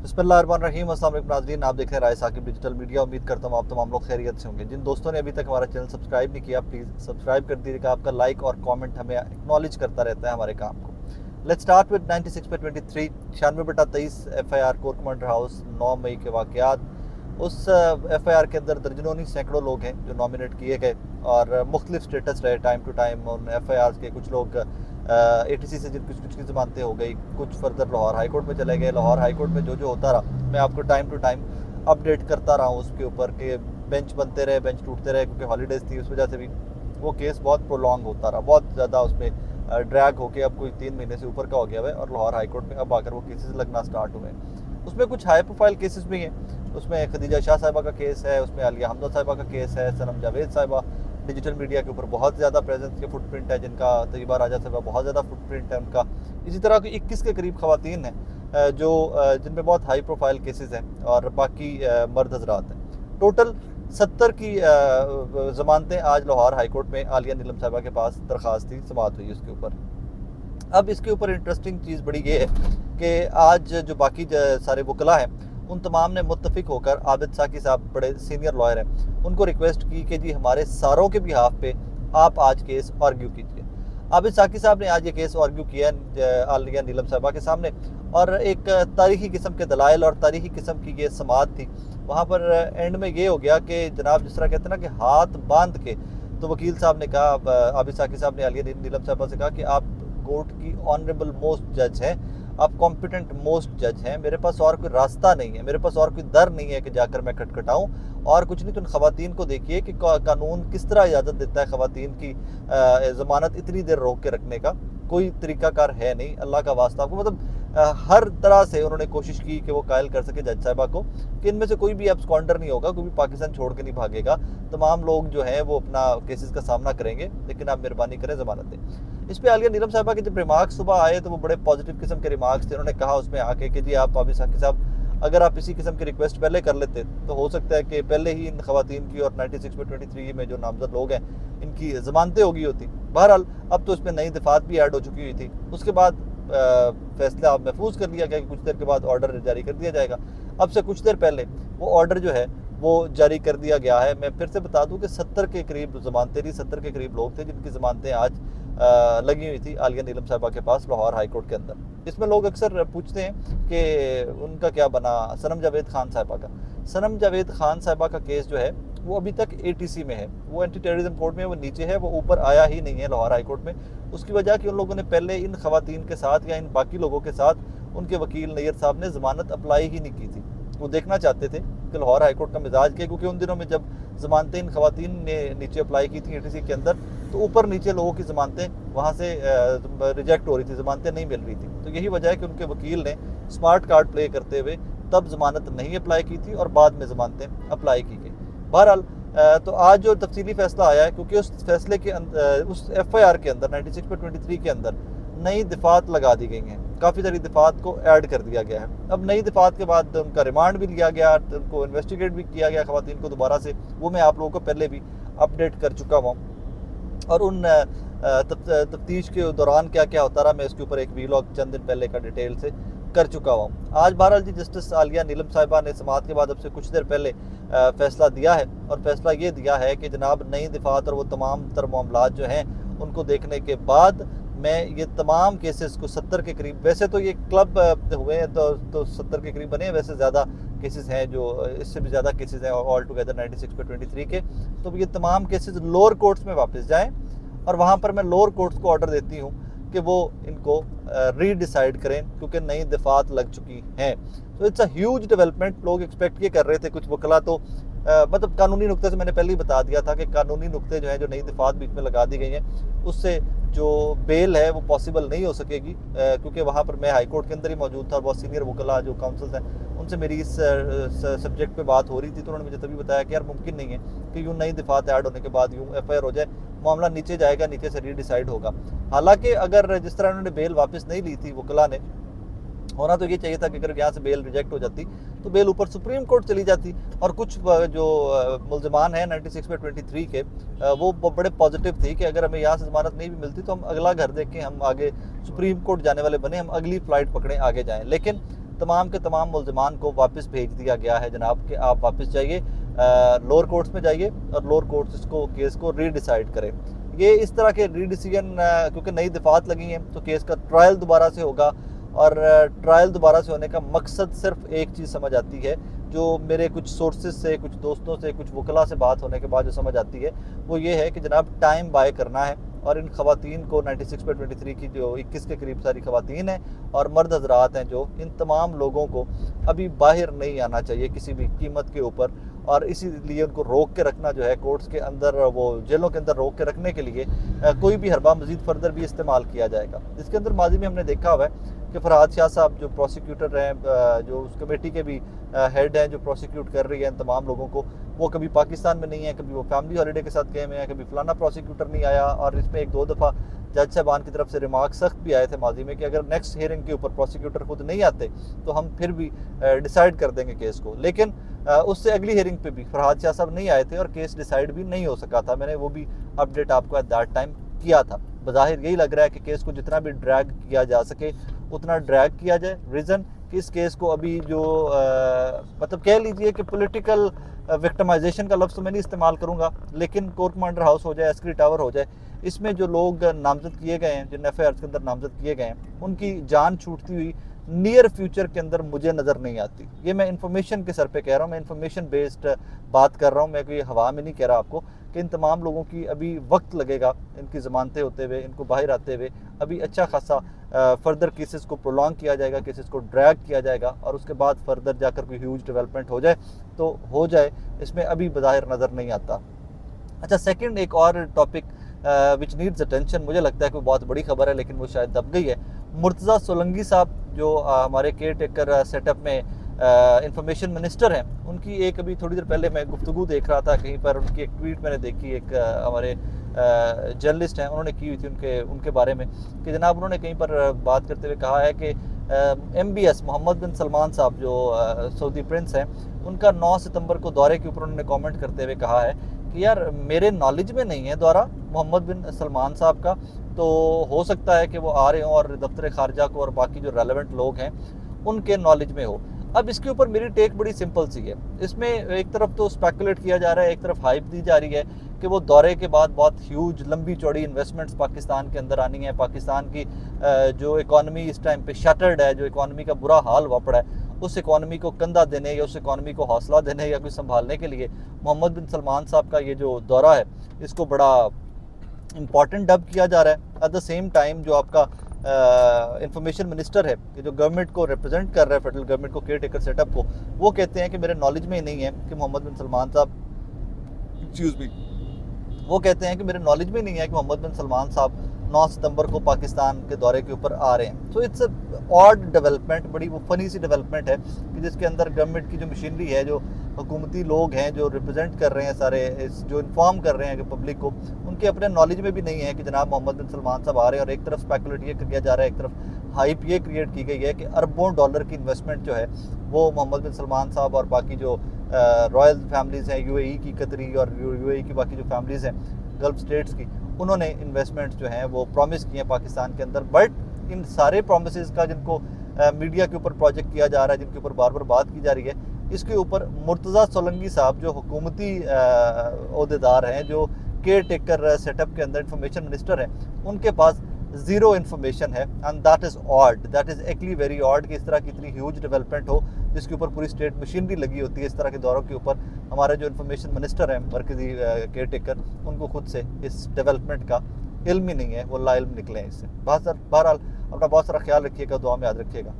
بسم اللہ الرحمن الرحیم۔ السلام علیکم ناظرین، آپ دیکھ رہے ہیں رائے ثاقب ڈیجیٹل میڈیا۔ امید کرتا ہوں آپ تمام لوگ خیریت سے ہوں گے۔ جن دوستوں نے ابھی تک ہمارا چینل سبسکرائب نہیں کیا، پلیز سبسکرائب کر دیجیے گا۔ آپ کا لائک اور کامنٹ ہمیں اکنالج کرتا رہتا ہے ہمارے کام کو۔ Let's start with 96/23 96/23 FIR corps commander house 9 مئی کے واقعات۔ اس FIR کے اندر درجنوں نہیں سینکڑوں لوگ ہیں جو نامنیٹ کیے گئے اور مختلف سٹیٹس رہے ٹائم ٹو ٹائم ان FIRs کے۔ کچھ لوگ ATC سے کچھ کی ضمانتیں ہو گئی، کچھ فردر لاہور ہائی کورٹ میں چلے گئے۔ لاہور ہائی کورٹ میں جو ہوتا رہا میں آپ کو ٹائم ٹو ٹائم اپڈیٹ کرتا رہا ہوں اس کے اوپر کہ بینچ بنتے رہے، بینچ ٹوٹتے رہے، کیونکہ ہالیڈیز تھی اس وجہ سے بھی وہ کیس بہت پرولونگ ہوتا رہا، بہت زیادہ اس میں ڈریگ ہو کے اب کوئی 3 مہینے سے اوپر کا ہو گیا ہے اور لاہور ہائی کورٹ میں اب آ کر وہ کیسز لگنا سٹارٹ ہوئے ہیں۔ اس میں کچھ ہائی پروفائل کیسز بھی ہیں۔ اس میں خدیجہ شاہ صاحبہ کا کیس ہے، اس میں عالیہ حمزہ صاحبہ کا کیس ہے، سنم جاوید صاحبہ ڈیجیٹل میڈیا کے اوپر بہت زیادہ پریزنس کے فٹ پرنٹ ہے، جن کا طیبہ راجہ صاحبہ بہت زیادہ فٹ پرنٹ ہے ان کا۔ اسی طرح کی 21 کے قریب خواتین ہیں جو جن میں بہت ہائی پروفائل کیسز ہیں اور باقی مرد حضرات ہیں۔ ٹوٹل 70 کی ضمانتیں آج لاہور ہائی کورٹ میں عالیہ نیلم صاحبہ کے پاس درخواست تھی، سماعت ہوئی اس کے اوپر۔ اب اس کے اوپر انٹرسٹنگ چیز بڑی یہ ہے کہ آج جو باقی سارے وکلا ہیں ان تمام نے متفق ہو کر، عابد ساکی صاحب بڑے سینئر لائر ہیں، ان کو ریکویسٹ کی کہ جی ہمارے ساروں کے بہاف پہ آپ آج کیس آرگیو کیجیے۔ عابد ساکی صاحب نے آج یہ کیس آرگیو کیا ہے عالیہ نیلم صاحبہ کے سامنے، اور ایک تاریخی قسم کے دلائل اور تاریخی قسم کی یہ سماعت تھی۔ وہاں پر اینڈ میں یہ ہو گیا کہ جناب جس طرح کہتے ہیں نا کہ ہاتھ باندھ کے، تو وکیل صاحب نے کہا، عابد ساکی صاحب نے عالیہ نیلم صاحبہ سے کہا کہ آپ کورٹ کی آنریبل موسٹ جج ہیں، آپ کمپیٹنٹ موسٹ جج ہیں، میرے پاس اور کوئی راستہ نہیں ہے، میرے پاس اور کوئی در نہیں ہے کہ جا کر میں کھٹکھٹاؤں اور کچھ نہیں۔ تو ان خواتین کو دیکھیے کہ قانون کس طرح اجازت دیتا ہے خواتین کی ضمانت اتنی دیر روک کے رکھنے کا، کوئی طریقہ کار ہے نہیں۔ اللہ کا واسطہ آپ کو، مطلب ہر طرح سے انہوں نے کوشش کی کہ وہ قائل کر سکے جج صاحبہ کو کہ ان میں سے کوئی بھی ایبسکونڈر نہیں ہوگا، کوئی بھی پاکستان چھوڑ کے نہیں بھاگے گا، تمام لوگ جو ہیں وہ اپنا کیسز کا سامنا کریں گے، لیکن آپ مہربانی کریں ضمانت دیں۔ اس پہ عالیہ نیلم صاحبہ کے جب ریمارکس صبح آئے تو وہ بڑے پازیٹیو قسم کے ریمارکس تھے۔ انہوں نے کہا اس میں آ کے کہ جی آپ عابد ساکی صاحب اگر آپ اسی قسم کی ریکویسٹ پہلے کر لیتے تو ہو سکتا ہے کہ پہلے ہی ان خواتین کی اور 96/23 میں جو نامزد لوگ ہیں ان کی ضمانتیں ہو گئی ہوتی۔ بہرحال اب تو اس میں نئی دفعات بھی ایڈ ہو چکی ہوئی تھی۔ اس کے بعد فیصلہ اب محفوظ کر لیا گیا کہ کچھ دیر کے بعد آرڈر جاری کر دیا جائے گا۔ اب سے کچھ دیر پہلے وہ آرڈر جو ہے وہ جاری کر دیا گیا ہے۔ میں پھر سے بتا دوں کہ 70 کے قریب ضمانتیں تھی، 70 کے قریب لوگ تھے جن کی ضمانتیں آج لگی ہوئی تھی عالیہ نیلم صاحبہ کے پاس لاہور ہائی کورٹ کے اندر۔ اس میں لوگ اکثر پوچھتے ہیں کہ ان کا کیا بنا سنم جاوید خان صاحبہ کا۔ سنم جاوید خان صاحبہ کا کیس جو ہے وہ ابھی تک ATC میں ہے، وہ اینٹی ٹیررزم کورٹ میں، وہ نیچے ہے، وہ اوپر آیا ہی نہیں ہے لاہور ہائی کورٹ میں۔ اس کی وجہ کہ ان لوگوں نے پہلے ان خواتین کے ساتھ یا ان باقی لوگوں کے ساتھ ان کے وکیل نیئر صاحب نے ضمانت اپلائی ہی نہیں کی تھی۔ وہ دیکھنا چاہتے تھے کہ لاہور ہائی کورٹ کا مزاج کیا، کیونکہ ان دنوں میں جب ضمانتیں ان خواتین نے نیچے اپلائی کی تھیں ATC کے اندر تو اوپر نیچے لوگوں کی ضمانتیں وہاں سے ریجیکٹ ہو رہی تھی، ضمانتیں نہیں مل رہی تھیں۔ تو یہی وجہ ہے کہ ان کے وکیل نے اسمارٹ کارڈ پلے کرتے ہوئے تب ضمانت نہیں اپلائی کی تھی اور بعد میں ضمانتیں اپلائی کی گئی۔ بہرحال تو آج جو تفصیلی فیصلہ آیا ہے، کیونکہ اس فیصلے کے اس FIR کے اندر 96/23 کے اندر نئی دفعات لگا دی گئی ہیں، کافی ساری دفعات کو ایڈ کر دیا گیا ہے۔ اب نئی دفعات کے بعد ان کا ریمانڈ بھی لیا گیا، ان کو انویسٹیگیٹ بھی کیا گیا خواتین کو دوبارہ سے، وہ میں آپ لوگوں کو پہلے بھی اپڈیٹ کر چکا ہوں۔ اور ان تفتیش کے دوران کیا کیا ہوتا رہا میں اس کے اوپر ایک ویلاگ چند دن پہلے کا ڈیٹیل سے کر چکا ہوں۔ آج بہرحال جی جسٹس عالیہ نیلم صاحبہ نے سماعت کے بعد اب سے کچھ دیر پہلے فیصلہ دیا ہے، اور فیصلہ یہ دیا ہے کہ جناب نئی دفعات اور وہ تمام تر معاملات جو ہیں ان کو دیکھنے کے بعد میں یہ تمام کیسز کو 70 کے قریب، ویسے تو یہ کلب ہوئے ہیں تو 70 کے قریب بنے ہیں، ویسے زیادہ کیسز ہیں، جو اس سے بھی زیادہ کیسز ہیں آل ٹوگیدر 96/23 کے۔ تو یہ تمام کیسز لوور کورٹس میں واپس جائیں، اور وہاں پر میں لوور کورٹس کو آرڈر دیتی ہوں کہ وہ ان کو ری ڈیسائیڈ کریں، کیونکہ نئی دفعات لگ چکی ہیں۔ تو اٹس اے ہیوج ڈیولپمنٹ۔ لوگ ایکسپیکٹ یہ کر رہے تھے، کچھ وکلا تو مطلب قانونی نقطے سے میں نے پہلے ہی بتا دیا تھا کہ قانونی نقطے جو ہیں، جو نئی دفعات بیچ میں لگا دی گئی ہیں، اس سے جو بیل ہے وہ پاسبل نہیں ہو سکے گی، کیونکہ وہاں پر میں ہائی کورٹ کے اندر ہی موجود تھا اور بہت سینئر وکلا جو کاؤنسلز ہیں ان سے میری اس سبجیکٹ پہ بات ہو رہی تھی، تو انہوں نے مجھے تبھی بتایا کہ یار ممکن نہیں ہے کہ یوں نئی دفعات ایڈ ہونے کے بعد یوں FIR ہو جائے، معاملہ نیچے جائے گا، نیچے سے ری ڈیسائیڈ ہوگا۔ حالانکہ اگر جس طرح انہوں نے بیل واپس نہیں لی تھی وکلا نے، ہونا تو یہ چاہیے تھا کہ اگر یہاں سے بیل ریجیکٹ ہو جاتی تو بیل اوپر سپریم کورٹ چلی جاتی، اور کچھ جو ملزمان ہیں 96/23 کے وہ بڑے پازیٹیو تھی کہ اگر ہمیں یہاں سے ضمانت نہیں بھی ملتی تو ہم اگلا گھر دیکھیں، ہم آگے سپریم کورٹ جانے والے بنے، ہم اگلی فلائٹ پکڑیں، آگے جائیں۔ لیکن تمام کے تمام ملزمان کو واپس بھیج دیا گیا ہے جناب کہ آپ واپس جائیے لوور کورٹس میں جائیے اور لوور کورٹس اس کو کیس کو ری ڈیسائیڈ کرے. یہ اس طرح کے ری ڈیسیجن کیونکہ نئی دفعات لگی ہیں تو کیس کا ٹرائل دوبارہ سے ہوگا, اور ٹرائل دوبارہ سے ہونے کا مقصد صرف ایک چیز سمجھ آتی ہے جو میرے کچھ سورسز سے, کچھ دوستوں سے, کچھ وکلاء سے بات ہونے کے بعد جو سمجھ آتی ہے وہ یہ ہے کہ جناب ٹائم بائی کرنا ہے, اور ان خواتین کو 96/23 کی جو 21 کے قریب ساری خواتین ہیں اور مرد حضرات ہیں جو, ان تمام لوگوں کو ابھی باہر نہیں آنا چاہیے کسی بھی قیمت کے اوپر, اور اسی لیے ان کو روک کے رکھنا جو ہے کورٹس کے اندر, وہ جیلوں کے اندر روک کے رکھنے کے لیے کوئی بھی حربہ مزید فردر بھی استعمال کیا جائے گا. اس کے اندر ماضی میں ہم نے دیکھا ہوا ہے کہ فرحاد شاہ صاحب جو پروسیکیوٹر ہیں, جو اس کمیٹی کے بھی ہیڈ ہیں جو پروسیکیوٹ کر رہی ہے ان تمام لوگوں کو, وہ کبھی پاکستان میں نہیں ہیں, کبھی وہ فیملی ہالیڈے کے ساتھ گئے ہوئے ہیں, کبھی فلانا پروسیکیوٹر نہیں آیا, اور اس میں 1-2 دفعہ جج صاحبان کی طرف سے ریمارک سخت بھی آئے تھے ماضی میں کہ اگر نیکسٹ ہیئرنگ کے اوپر پروسیکیوٹر خود نہیں آتے تو ہم پھر بھی ڈیسائیڈ کر دیں گے کیس کو. لیکن اس سے اگلی ہیئرنگ پہ بھی فرحاد شاہ صاحب نہیں آئے تھے اور کیس ڈیسائیڈ بھی نہیں ہو سکا تھا. میں نے وہ بھی اپڈیٹ آپ کو ایٹ دیٹ ٹائم کیا تھا. بظاہر یہی لگ رہا ہے کہ کیس کو جتنا بھی ڈریگ کیا جا سکے اتنا ڈریگ کیا جائے. ریزن کہ اس کیس کو ابھی جو مطلب کہہ لیجئے کہ پولیٹیکل وکٹمائزیشن کا لفظ میں نہیں استعمال کروں گا, لیکن کورٹ کمانڈر ہاؤس ہو جائے, ایسکری ٹاور ہو جائے, اس میں جو لوگ نامزد کیے گئے ہیں, جن ایف آئی آرز کے اندر نامزد کیے گئے ہیں, ان کی جان چھوٹتی ہوئی نیئر فیوچر کے اندر مجھے نظر نہیں آتی. یہ میں انفارمیشن کے سر پہ کہہ رہا ہوں, میں انفارمیشن بیسڈ بات کر رہا ہوں, میں کوئی ہوا میں نہیں کہہ رہا آپ کو کہ ان تمام لوگوں کی ابھی وقت لگے گا ان کی ضمانتیں ہوتے ہوئے, ان کو باہر آتے ہوئے, ابھی اچھا خاصا فردر کیسز کو پرولونگ کیا جائے گا, کیسز کو ڈریگ کیا جائے گا, اور اس کے بعد فردر جا کر کوئی ہیوج ڈیولپمنٹ ہو جائے تو ہو جائے, اس میں ابھی بظاہر نظر نہیں آتا. اچھا, سیکنڈ ایک اور ٹاپک وچ نیڈز اٹینشن, مجھے لگتا ہے کہ وہ بہت بڑی خبر ہے لیکن وہ شاید دب گئی ہے. مرتضیٰ سولنگی صاحب جو ہمارے کیئر ٹیکر سیٹ اپ میں انفارمیشن منسٹر ہیں, ان کی ایک ابھی تھوڑی دیر پہلے میں گفتگو دیکھ رہا تھا کہیں پر, ان کی ایک ٹویٹ میں نے دیکھی, ایک ہمارے جرنلسٹ ہیں انہوں نے کی ہوئی تھی ان کے بارے میں کہ جناب انہوں نے کہیں پر بات کرتے ہوئے کہا ہے کہ MBS محمد بن سلمان صاحب جو سعودی پرنس ہیں, ان کا 9 ستمبر کو دورے کے اوپر انہوں نے کامنٹ کرتے ہوئے کہا ہے کہ یار میرے نالج میں نہیں ہے دورہ محمد بن سلمان صاحب کا, تو ہو سکتا ہے کہ وہ آ رہے ہوں اور دفتر خارجہ کو اور باقی جو ریلیونٹ لوگ ہیں ان کے نالج میں ہو. اب اس کے اوپر میری ٹیک بڑی سمپل سی ہے. اس میں ایک طرف تو اسپیکولیٹ کیا جا رہا ہے, ایک طرف ہائپ دی جا رہی ہے کہ وہ دورے کے بعد بہت ہیوج لمبی چوڑی انویسٹمنٹس پاکستان کے اندر آنی ہیں, پاکستان کی جو اکانومی اس ٹائم پہ شٹرڈ ہے, جو اکانومی کا برا حال ہوا پڑا ہے, اس اکانومی کو کندھا دینے یا اس اکانومی کو حوصلہ دینے یا کوئی سنبھالنے کے لیے محمد بن سلمان صاحب کا یہ جو دورہ ہے اس کو بڑا امپورٹنٹ ڈب کیا جا رہا ہے. ایٹ دا سیم ٹائم جو آپ کا انفارمیشن منسٹر ہے کہ جو گورنمنٹ کو ریپرزینٹ کر رہا ہے, فیڈرل گورنمنٹ کو, کیئر ٹیکر سیٹ اپ کو, وہ کہتے ہیں کہ میرے نالج میں ہی نہیں ہے کہ محمد بن سلمان صاحب وہ کہتے ہیں کہ میرے نالج میں نہیں ہے کہ محمد بن سلمان صاحب 9 ستمبر کو پاکستان کے دورے کے اوپر آ رہے ہیں. So it's a odd development, بڑی وہ فنی سی ڈیولپمنٹ ہے کہ جس کے اندر گورنمنٹ کی جو مشینری ہے, جو حکومتی لوگ ہیں جو ریپرزینٹ کر رہے ہیں سارے, جو انفارم کر رہے ہیں کہ پبلک کو, ان کے اپنے نالج میں بھی نہیں ہے کہ جناب محمد بن سلمان صاحب آ رہے ہیں, اور ایک طرف اسپیکولیٹ یہ کیا جا رہا ہے, ایک طرف ہائپ یہ کریٹ کی گئی ہے کہ اربوں ڈالر کی انویسٹمنٹ جو ہے وہ محمد بن سلمان صاحب اور باقی جو رائل فیملیز ہیں, UAE کی, قطری اور UAE کی باقی جو فیملیز ہیں گلف اسٹیٹس کی, انہوں نے انویسٹمنٹ جو ہیں وہ پرومس کی ہیں پاکستان کے اندر. بٹ ان سارے پرومسز کا جن کو میڈیا کے اوپر پروجیکٹ کیا جا رہا ہے, جن کے اوپر بار بار بات کی جا رہی ہے, اس کے اوپر مرتضیٰ سولنگی صاحب جو حکومتی عہدیدار ہیں, جو کیئر ٹیکر سیٹ اپ کے اندر انفارمیشن منسٹر ہیں, ان کے پاس زیرو انفارمیشن ہے. And that is odd, that is actually very odd کہ اس طرح کی اتنی ہیوج ڈیولپمنٹ ہو جس کے اوپر پوری اسٹیٹ مشینری لگی ہوتی ہے. اس طرح کے دوروں کے اوپر ہمارے جو انفارمیشن منسٹر ہیں مرکزی کیئر ٹیکر, ان کو خود سے اس ڈیولپمنٹ کا علم ہی نہیں ہے, وہ لا علم نکلے ہیں اس سے. بہرحال اپنا بہت سارا خیال رکھیے گا, دعا میں یاد رکھیے گا.